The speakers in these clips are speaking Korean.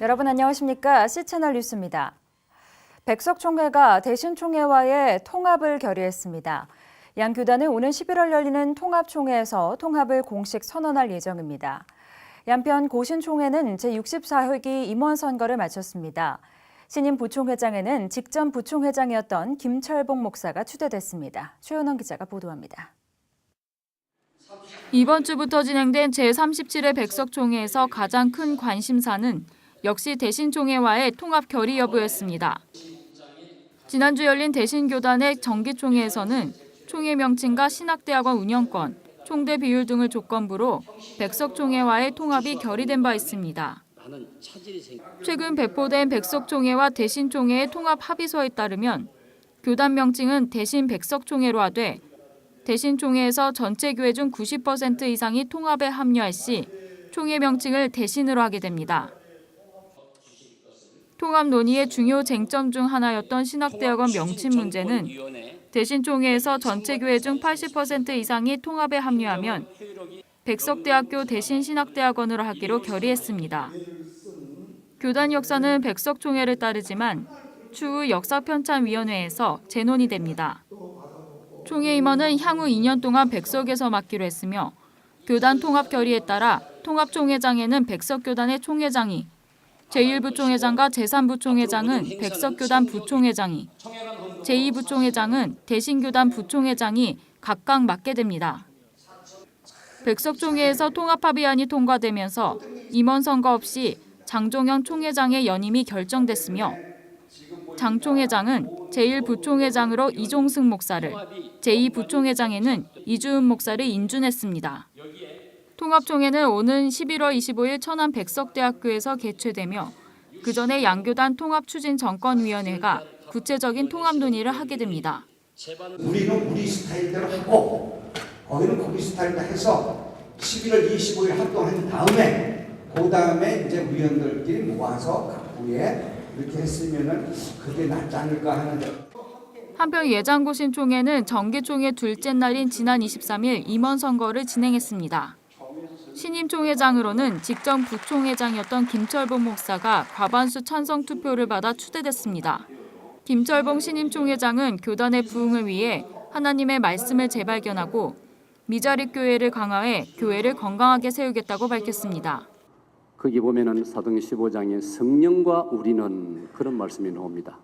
여러분 안녕하십니까? C채널 뉴스입니다. 백석총회가 대신총회와의 통합을 결의했습니다. 양 교단은 오는 11월 열리는 통합총회에서 통합을 공식 선언할 예정입니다. 양편 고신총회는 제64회기 임원 선거를 마쳤습니다. 신임 부총회장에는 직전 부총회장이었던 김철봉 목사가 추대됐습니다. 최연원 기자가 보도합니다. 이번 주부터 진행된 제37회 백석총회에서 가장 큰 관심사는 역시 대신총회와의 통합 결의 여부였습니다. 지난주 열린 대신교단의 정기총회에서는 총회 명칭과 신학대학원 운영권, 총대 비율 등을 조건부로 백석총회와의 통합이 결의된 바 있습니다. 최근 배포된 백석총회와 대신총회의 통합 합의서에 따르면 교단 명칭은 대신 백석총회로 하되 대신총회에서 전체 교회 중 90% 이상이 통합에 합류할 시 총회 명칭을 대신으로 하게 됩니다. 통합 논의의 중요 쟁점 중 하나였던 신학대학원 명칭 문제는 대신총회에서 전체 교회 중 80% 이상이 통합에 합류하면 백석대학교 대신신학대학원으로 하기로 결의했습니다. 교단 역사는 백석총회를 따르지만 추후 역사편찬위원회에서 재논의됩니다. 총회 임원은 향후 2년 동안 백석에서 맡기로 했으며 교단 통합 결의에 따라 통합총회장에는 백석교단의 총회장이, 제1부총회장과 제3부총회장은 백석교단 부총회장이, 제2부총회장은 대신교단 부총회장이 각각 맡게 됩니다. 백석총회에서 통합합의안이 통과되면서 임원 선거 없이 장종현 총회장의 연임이 결정됐으며 장 총회장은 제1부총회장으로 이종승 목사를, 제2부총회장에는 이주은 목사를 인준했습니다. 통합총회는 오는 11월 25일 천안 백석대학교에서 개최되며 그 전에 양교단 통합추진정권위원회가 구체적인 통합 논의를 하게 됩니다. 우리는 우리 스타일대로 하고 거기는 거기 스타일대로 해서 11월 25일 활동한 다음에 그 다음에 이제 위원들끼리 모아서 각 부에 이렇게 했으면은 그게 낫지 않을까 하는데. 한편 예장고신 총회는 정기총회 둘째 날인 지난 23일 임원 선거를 진행했습니다. 신임 총회장으로는 직전 부총회장이었던 김철봉 목사가 과반수 찬성 투표를 받아 추대됐습니다. 김철봉 신임 총회장은 교단의 부흥을 위해 하나님의 말씀을 재발견하고 미자립 교회를 강화해 교회를 건강하게 세우겠다고 밝혔습니다. 거기 보면은 사도행전 15장에 성령과 우리는 그런 말씀이 나옵니다.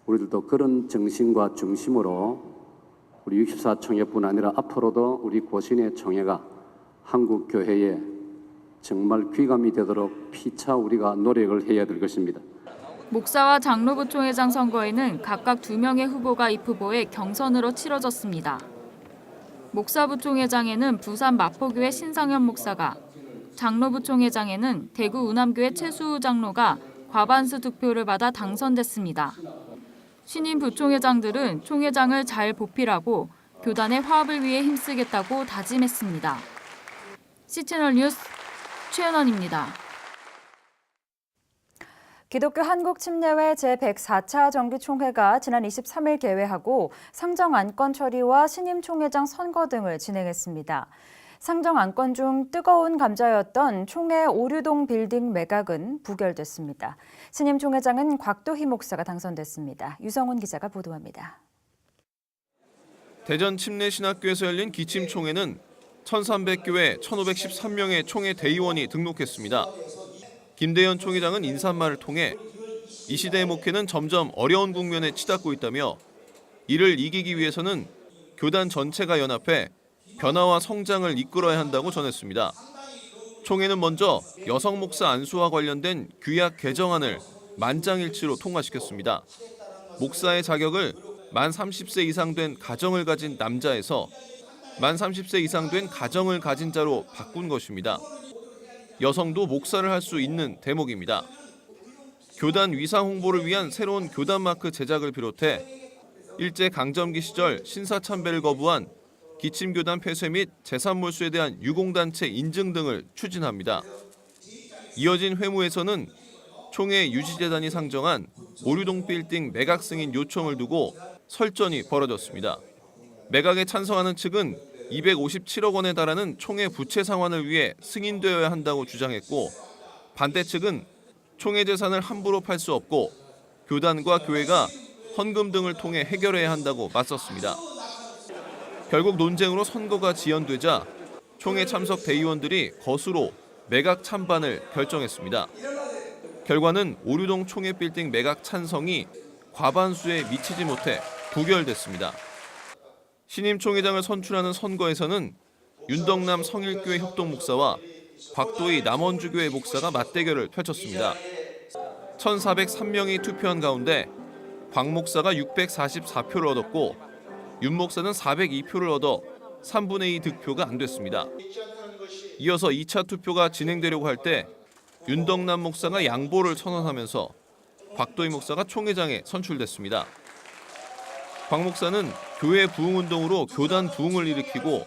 우리들도 그런 정신과 중심으로 우리 64총회뿐 아니라 앞으로도 우리 고신의 총회가 한국 교회에 정말 귀감이 되도록 피차 우리가 노력을 해야 될 것입니다. 목사와 장로부총회장 선거에는 각각 2명의 후보가 입후보에 경선으로 치러졌습니다. 목사부총회장에는 부산 마포교회 신상현 목사가, 장로부총회장에는 대구 우남교회 최수우 장로가 과반수 득표를 받아 당선됐습니다. 신임 부총회장들은 총회장을 잘 보필하고 교단의 화합을 위해 힘쓰겠다고 다짐했습니다. C채널 뉴스 최연원입니다. 기독교 한국침례회 제104차 정기총회가 지난 23일 개회하고 상정 안건 처리와 신임 총회장 선거 등을 진행했습니다. 상정 안건 중 뜨거운 감자였던 총회 오류동 빌딩 매각은 부결됐습니다. 신임 총회장은 곽도희 목사가 당선됐습니다. 유성훈 기자가 보도합니다. 대전 침례신학교에서 열린 기침총회는 1300교회 1513명의 총회 대의원이 등록했습니다. 김대현 총회장은 인사말을 통해 이 시대의 목회는 점점 어려운 국면에 치닫고 있다며 이를 이기기 위해서는 교단 전체가 연합해 변화와 성장을 이끌어야 한다고 전했습니다. 총회는 먼저 여성 목사 안수와 관련된 규약 개정안을 만장일치로 통과시켰습니다. 목사의 자격을 만 30세 이상 된 가정을 가진 남자에서 만 30세 이상 된 가정을 가진 자로 바꾼 것입니다. 여성도 목사를 할 수 있는 대목입니다. 교단 위상 홍보를 위한 새로운 교단 마크 제작을 비롯해 일제 강점기 시절 신사참배를 거부한 기침교단 폐쇄 및 재산몰수에 대한 유공단체 인증 등을 추진합니다. 이어진 회무에서는 총회 유지재단이 상정한 오류동 빌딩 매각 승인 요청을 두고 설전이 벌어졌습니다. 매각에 찬성하는 측은 257억 원에 달하는 총회 부채 상환을 위해 승인되어야 한다고 주장했고, 반대 측은 총회 재산을 함부로 팔 수 없고 교단과 교회가 헌금 등을 통해 해결해야 한다고 맞섰습니다. 결국 논쟁으로 선거가 지연되자 총회 참석 대의원들이 거수로 매각 찬반을 결정했습니다. 결과는 오류동 총회 빌딩 매각 찬성이 과반수에 미치지 못해 부결됐습니다. 신임 총회장을 선출하는 선거에서는 윤덕남 성일교회 협동 목사와 곽도희 남원주교회 목사가 맞대결을 펼쳤습니다. 1,403명이 투표한 가운데 곽 목사가 644표를 얻었고 윤 목사는 402표를 얻어 3분의 2 득표가 안 됐습니다. 이어서 2차 투표가 진행되려고 할 때 윤덕남 목사가 양보를 선언하면서 곽도희 목사가 총회장에 선출됐습니다. 곽 목사는 교회 부흥운동으로 교단 부흥을 일으키고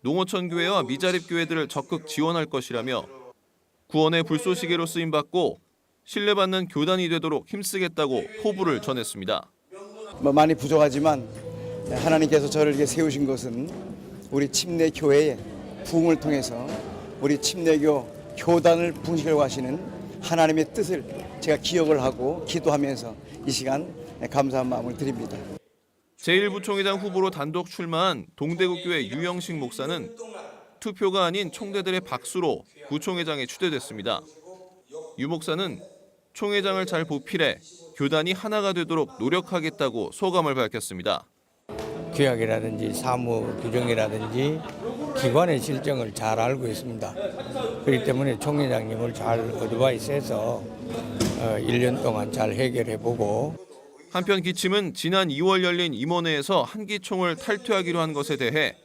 농어촌 교회와 미자립 교회들을 적극 지원할 것이라며 구원의 불쏘시개로 쓰임받고 신뢰받는 교단이 되도록 힘쓰겠다고 포부를 전했습니다. 많이 부족하지만 하나님께서 저를 이렇게 세우신 것은 우리 침례 교회의 부흥을 통해서 우리 침례교 교단을 부흥시키려고 하시는 하나님의 뜻을 제가 기억을 하고 기도하면서 이 시간 감사한 마음을 드립니다. 제1부총회장 후보로 단독 출마한 동대구교회 유영식 목사는 투표가 아닌 총대들의 박수로 부총회장에 추대됐습니다. 유 목사는 총회장을 잘 보필해 교단이 하나가 되도록 노력하겠다고 소감을 밝혔습니다. 규약이라든지 사무 규정이라든지 기관의 실정을 잘 알고 있습니다. 그렇기 때문에 총회장님을 잘 어드바이스해서 1년 동안 잘 해결해보고. 한편 기침은 지난 2월 열린 임원회에서 한기총을 탈퇴하기로 한 것에 대해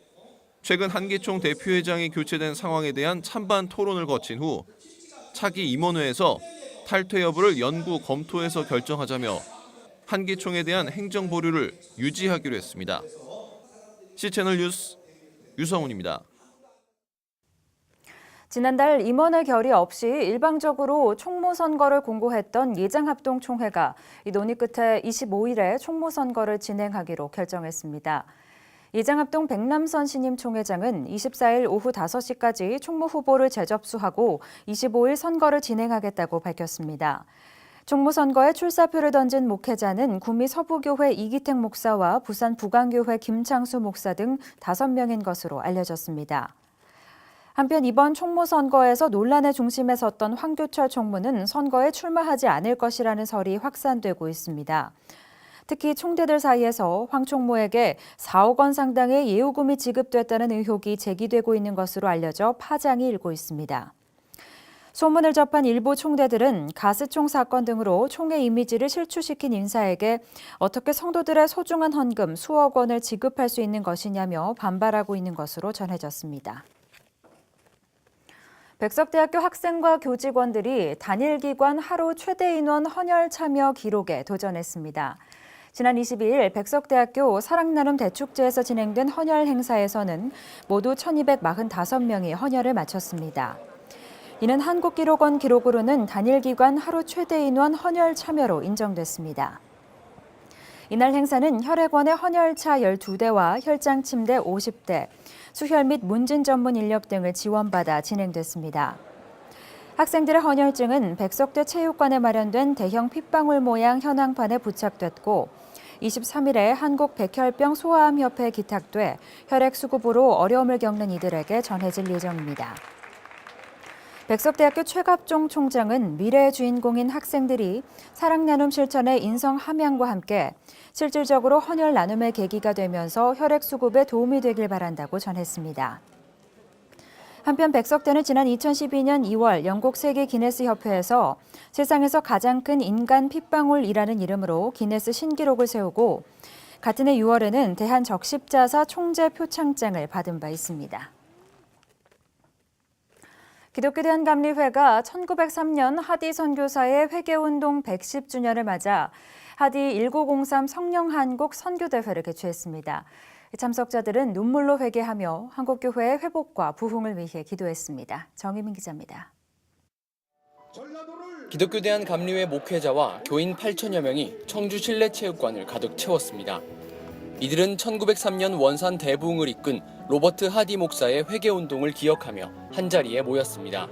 최근 한기총 대표회장이 교체된 상황에 대한 찬반 토론을 거친 후 차기 임원회에서 탈퇴 여부를 연구 검토해서 결정하자며 한기총에 대한 행정 보류를 유지하기로 했습니다. C채널 뉴스 유성훈입니다. 지난달 임원회 결의 없이 일방적으로 총무선거를 공고했던 예장합동총회가 이 논의 끝에 25일에 총무선거를 진행하기로 결정했습니다. 예장합동 백남선 신임 총회장은 24일 오후 5시까지 총무 후보를 재접수하고 25일 선거를 진행하겠다고 밝혔습니다. 총무선거에 출사표를 던진 목회자는 구미 서부교회 이기택 목사와 부산 북안교회 김창수 목사 등 5명인 것으로 알려졌습니다. 한편 이번 총무선거에서 논란의 중심에 섰던 황교철 총무는 선거에 출마하지 않을 것이라는 설이 확산되고 있습니다. 특히 총대들 사이에서 황 총무에게 4억 원 상당의 예우금이 지급됐다는 의혹이 제기되고 있는 것으로 알려져 파장이 일고 있습니다. 소문을 접한 일부 총대들은 가스총 사건 등으로 총회 이미지를 실추시킨 인사에게 어떻게 성도들의 소중한 헌금 수억 원을 지급할 수 있는 것이냐며 반발하고 있는 것으로 전해졌습니다. 백석대학교 학생과 교직원들이 단일기관 하루 최대 인원 헌혈 참여 기록에 도전했습니다. 지난 22일 백석대학교 사랑나눔 대축제에서 진행된 헌혈 행사에서는 모두 1,245명이 헌혈을 마쳤습니다. 이는 한국기록원 기록으로는 단일기관 하루 최대 인원 헌혈 참여로 인정됐습니다. 이날 행사는 혈액원의 헌혈차 12대와 혈장 침대 50대, 수혈 및 문진 전문 인력 등을 지원받아 진행됐습니다. 학생들의 헌혈증은 백석대 체육관에 마련된 대형 핏방울 모양 현황판에 부착됐고 23일에 한국백혈병 소아암협회에 기탁돼 혈액 수급으로 어려움을 겪는 이들에게 전해질 예정입니다. 백석대학교 최갑종 총장은 미래의 주인공인 학생들이 사랑나눔 실천의 인성 함양과 함께 실질적으로 헌혈 나눔의 계기가 되면서 혈액 수급에 도움이 되길 바란다고 전했습니다. 한편 백석대는 지난 2012년 2월 영국 세계 기네스 협회에서 세상에서 가장 큰 인간 핏방울이라는 이름으로 기네스 신기록을 세우고 같은 해 6월에는 대한적십자사 총재 표창장을 받은 바 있습니다. 기독교 대한감리회가 1903년 하디 선교사의 회개운동 110주년을 맞아 하디 1903 성령한국 선교대회를 개최했습니다. 참석자들은 눈물로 회개하며 한국교회의 회복과 부흥을 위해 기도했습니다. 정희민 기자입니다. 기독교대한 감리회 목회자와 교인 8천여 명이 청주 실내체육관을 가득 채웠습니다. 이들은 1903년 원산 대부흥을 이끈 로버트 하디 목사의 회개운동을 기억하며 한자리에 모였습니다.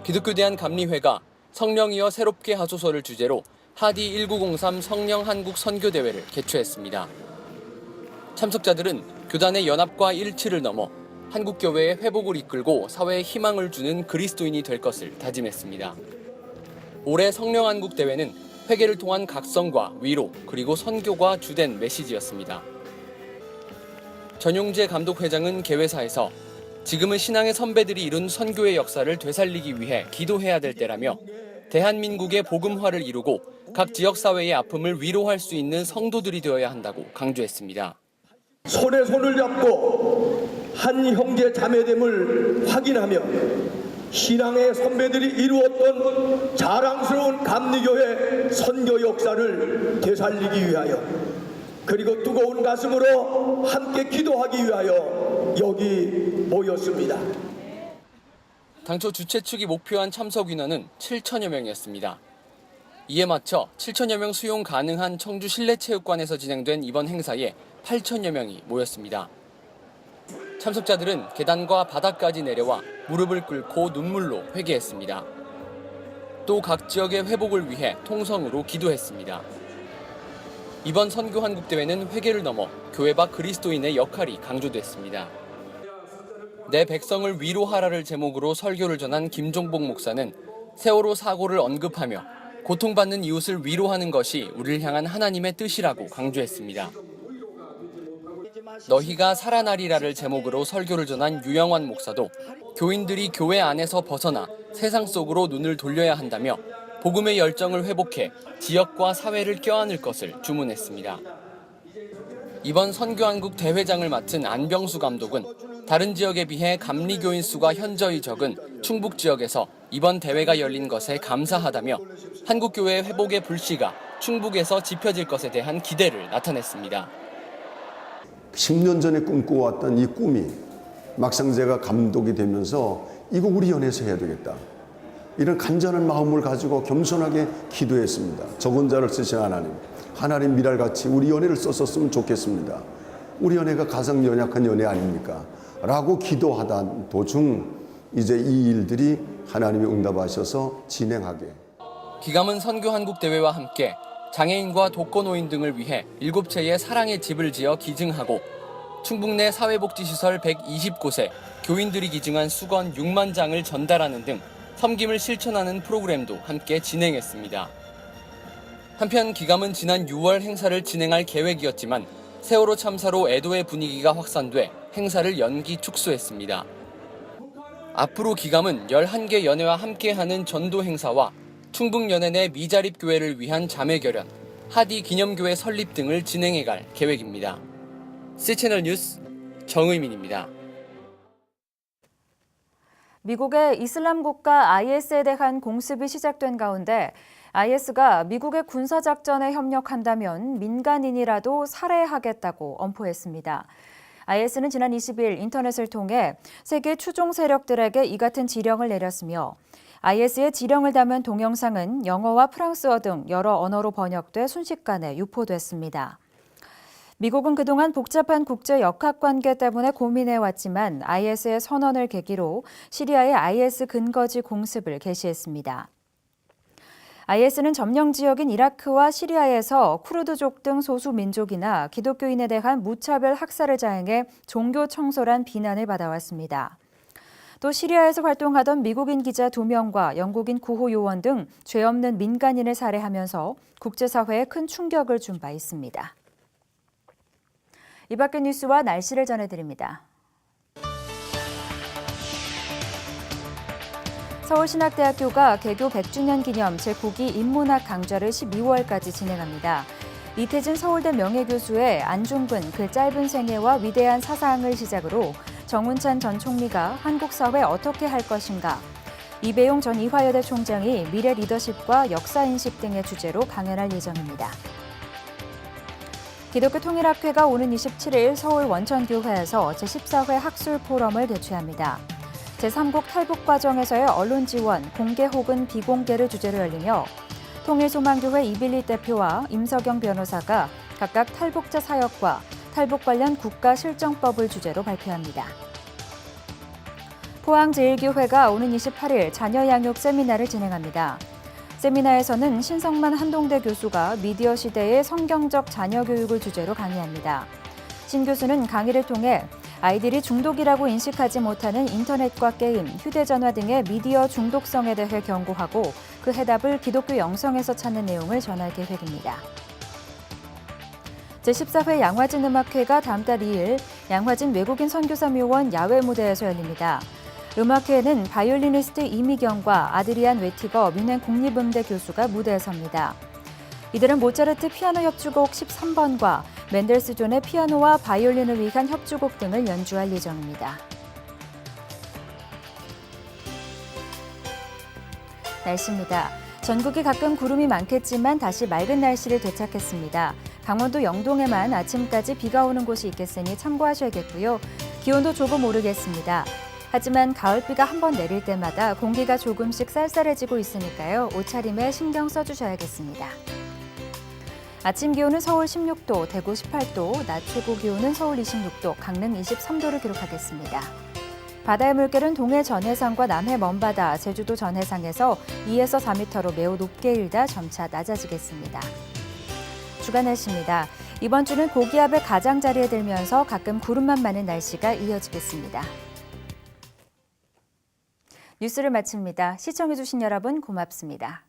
기독교대한 감리회가 성령이여 새롭게 하소서를 주제로 하디 1903 성령 한국 선교대회를 개최했습니다. 참석자들은 교단의 연합과 일치를 넘어 한국교회의 회복을 이끌고 사회에 희망을 주는 그리스도인이 될 것을 다짐했습니다. 올해 성령한국대회는 회개를 통한 각성과 위로 그리고 선교가 주된 메시지였습니다. 전용재 감독회장은 개회사에서 지금은 신앙의 선배들이 이룬 선교의 역사를 되살리기 위해 기도해야 될 때라며 대한민국의 복음화를 이루고 각 지역사회의 아픔을 위로할 수 있는 성도들이 되어야 한다고 강조했습니다. 손에 손을 잡고 한 형제 자매됨을 확인하며 신앙의 선배들이 이루었던 자랑스러운 감리교회 선교 역사를 되살리기 위하여 그리고 뜨거운 가슴으로 함께 기도하기 위하여 여기 모였습니다. 당초 주최 측이 목표한 참석 인원은 7천여 명이었습니다. 이에 맞춰 7천여 명 수용 가능한 청주 실내체육관에서 진행된 이번 행사에 8천여 명이 모였습니다. 참석자들은 계단과 바닥까지 내려와 무릎을 꿇고 눈물로 회개했습니다. 또 각 지역의 회복을 위해 통성으로 기도했습니다. 이번 선교한국대회는 회개를 넘어 교회 밖 그리스도인의 역할이 강조됐습니다. 내 백성을 위로하라를 제목으로 설교를 전한 김종복 목사는 세월호 사고를 언급하며 고통받는 이웃을 위로하는 것이 우리를 향한 하나님의 뜻이라고 강조했습니다. 너희가 살아나리라를 제목으로 설교를 전한 유영환 목사도 교인들이 교회 안에서 벗어나 세상 속으로 눈을 돌려야 한다며 복음의 열정을 회복해 지역과 사회를 껴안을 것을 주문했습니다. 이번 선교한국 대회장을 맡은 안병수 감독은 다른 지역에 비해 감리교인 수가 현저히 적은 충북 지역에서 이번 대회가 열린 것에 감사하다며 한국교회의 회복의 불씨가 충북에서 지펴질 것에 대한 기대를 나타냈습니다. 10년 전에 꿈꿔왔던 이 꿈이 막상 제가 감독이 되면서 이거 우리 연회에서 해야 되겠다. 이런 간절한 마음을 가지고 겸손하게 기도했습니다. 적은 자를 쓰신 하나님, 하나님 미랄같이 우리 연회를 썼었으면 좋겠습니다. 우리 연회가 가장 연약한 연회 아닙니까? 라고 기도하던 도중 이제 이 일들이 하나님이 응답하셔서 진행하게. 기감은 선교한국대회와 함께 장애인과 독거노인 등을 위해 7채의 사랑의 집을 지어 기증하고 충북 내 사회복지시설 120곳에 교인들이 기증한 수건 6만 장을 전달하는 등 섬김을 실천하는 프로그램도 함께 진행했습니다. 한편 기감은 지난 6월 행사를 진행할 계획이었지만 세월호 참사로 애도의 분위기가 확산돼 행사를 연기 축소했습니다. 앞으로 기감은 11개 연회와 함께하는 전도 행사와 충북연회 내 미자립교회를 위한 자매결연, 하디 기념교회 설립 등을 진행해갈 계획입니다. C채널 뉴스 정의민입니다. 미국의 이슬람 국가 IS에 대한 공습이 시작된 가운데 IS가 미국의 군사작전에 협력한다면 민간인이라도 살해하겠다고 엄포했습니다. IS는 지난 20일 인터넷을 통해 세계 추종 세력들에게 이 같은 지령을 내렸으며 IS의 지령을 담은 동영상은 영어와 프랑스어 등 여러 언어로 번역돼 순식간에 유포됐습니다. 미국은 그동안 복잡한 국제 역학관계 때문에 고민해왔지만 IS의 선언을 계기로 시리아의 IS 근거지 공습을 개시했습니다. IS는 점령 지역인 이라크와 시리아에서 쿠르드족 등 소수 민족이나 기독교인에 대한 무차별 학살을 자행해 종교 청소란 비난을 받아왔습니다. 또 시리아에서 활동하던 미국인 기자 2명과 영국인 구호 요원 등 죄 없는 민간인을 살해하면서 국제사회에 큰 충격을 준 바 있습니다. 이 밖의 뉴스와 날씨를 전해드립니다. 서울신학대학교가 개교 100주년 기념 제9기 인문학 강좌를 12월까지 진행합니다. 이태진 서울대 명예교수의 안중근 그 짧은 생애와 위대한 사상을 시작으로 정운찬 전 총리가 한국 사회 어떻게 할 것인가, 이배용 전 이화여대 총장이 미래 리더십과 역사인식 등의 주제로 강연할 예정입니다. 기독교 통일학회가 오는 27일 서울 원천교회에서 제14회 학술 포럼을 개최합니다. 제3국 탈북 과정에서의 언론 지원, 공개 혹은 비공개를 주제로 열리며 통일소망교회 이빌리 대표와 임석영 변호사가 각각 탈북자 사역과 탈북 관련 국가실정법을 주제로 발표합니다. 포항제일교회가 오는 28일 자녀 양육 세미나를 진행합니다. 세미나에서는 신성만 한동대 교수가 미디어 시대의 성경적 자녀 교육을 주제로 강의합니다. 신 교수는 강의를 통해 아이들이 중독이라고 인식하지 못하는 인터넷과 게임, 휴대전화 등의 미디어 중독성에 대해 경고하고 그 해답을 기독교 영성에서 찾는 내용을 전할 계획입니다. 제14회 양화진 음악회가 다음 달 2일 양화진 외국인 선교사 묘원 야외 무대에서 열립니다. 음악회에는 바이올리니스트 이미경과 아드리안 웨티거 뮌헨 국립음대 교수가 무대에 섭니다. 이들은 모차르트 피아노 협주곡 13번과 맨델스존의 피아노와 바이올린을 위한 협주곡 등을 연주할 예정입니다. 날씨입니다. 전국이 가끔 구름이 많겠지만 다시 맑은 날씨를 되찾겠습니다. 강원도 영동에만 아침까지 비가 오는 곳이 있겠으니 참고하셔야겠고요. 기온도 조금 오르겠습니다. 하지만 가을비가 한번 내릴 때마다 공기가 조금씩 쌀쌀해지고 있으니까요. 옷차림에 신경 써주셔야겠습니다. 아침 기온은 서울 16도, 대구 18도, 낮 최고 기온은 서울 26도, 강릉 23도를 기록하겠습니다. 바다의 물결은 동해 전해상과 남해 먼바다, 제주도 전해상에서 2에서 4m로 매우 높게 일다 점차 낮아지겠습니다. 주간 날씨입니다. 이번 주는 고기압의 가장자리에 들면서 가끔 구름만 많은 날씨가 이어지겠습니다. 뉴스를 마칩니다. 시청해주신 여러분 고맙습니다.